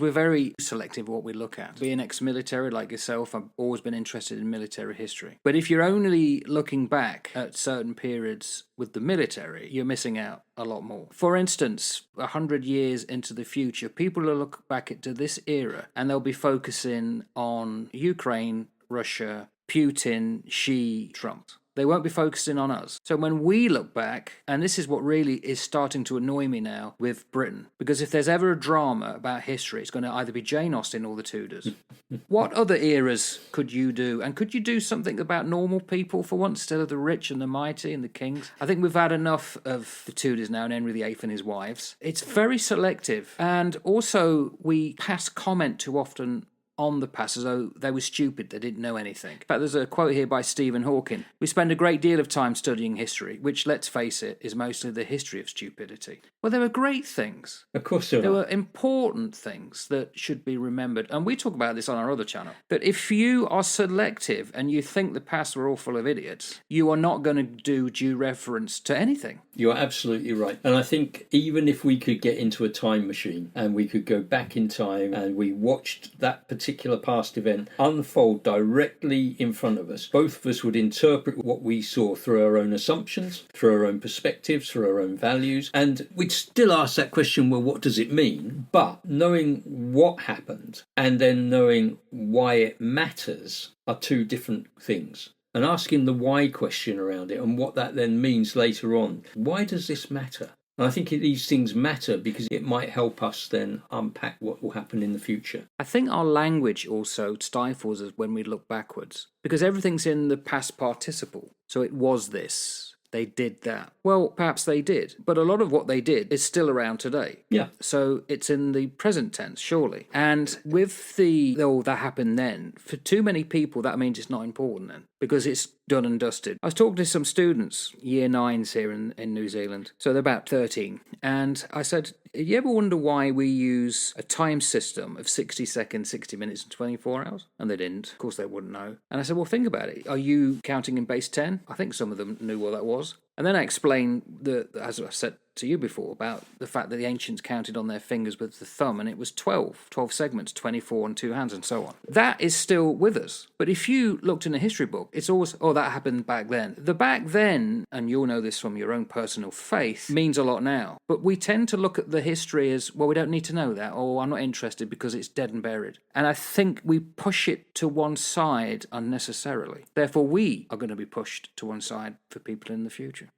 We're very selective what we look at. Being ex-military like yourself, I've always been interested in military history. But if you're only looking back at certain periods with the military, you're missing out a lot more. For instance, 100 years into the future, people will look back into this era and they'll be focusing on Ukraine, Russia, Putin, Xi, Trump. They won't be focusing on us. So when we look back, and this is what really is starting to annoy me now with Britain, because if there's ever a drama about history, it's going to either be Jane Austen or the Tudors. What other eras could you do? And could you do something about normal people for once, instead of the rich and the mighty and the kings? I think we've had enough of the Tudors now and Henry VIII and his wives. It's very selective. And also, we pass comment too often on the past as though they were stupid, they didn't know anything. In fact, there's a quote here by Stephen Hawking. We spend a great deal of time studying history, which, let's face it, is mostly the history of stupidity. Well, there were great things. Of course there There were important things that should be remembered. And we talk about this on our other channel. That if you are selective and you think the past were all full of idiots, you are not going to do due reference to anything. You're absolutely right. And I think even if we could get into a time machine and we could go back in time and we watched that particular past event unfold directly in front of us, both of us would interpret what we saw through our own assumptions, through our own perspectives, through our own values, and we'd still ask that question, well, what does it mean? But knowing what happened and then knowing why it matters are two different things. And asking the why question around it and what that then means later on. Why does this matter? And I think these things matter because it might help us then unpack what will happen in the future. I think our language also stifles us when we look backwards, because everything's in the past participle. So it was this. They did that. Well, perhaps they did, but a lot of what they did is still around today. Yeah. So it's in the present tense, surely. And with that happened then, for too many people, that means it's not important then, because it's done and dusted. I was talking to some students, year 9s here in New Zealand, so they're about 13, and I said, you ever wonder why we use a time system of 60 seconds, 60 minutes and 24 hours? And they didn't. Of course they wouldn't know. And I said, well, think about it. Are you counting in base 10? I think some of them knew what that was. And then I explained, as I said to you before, about the fact that the ancients counted on their fingers with the thumb, and it was 12 segments, 24 on 2 hands, and so on. That is still with us. But if you looked in a history book, it's always, oh, that happened back then. The back then, and you'll know this from your own personal faith, means a lot now. But we tend to look at the history as, well, we don't need to know that, or I'm not interested because it's dead and buried. And I think we push it to one side unnecessarily. Therefore, we are going to be pushed to one side for people in the future.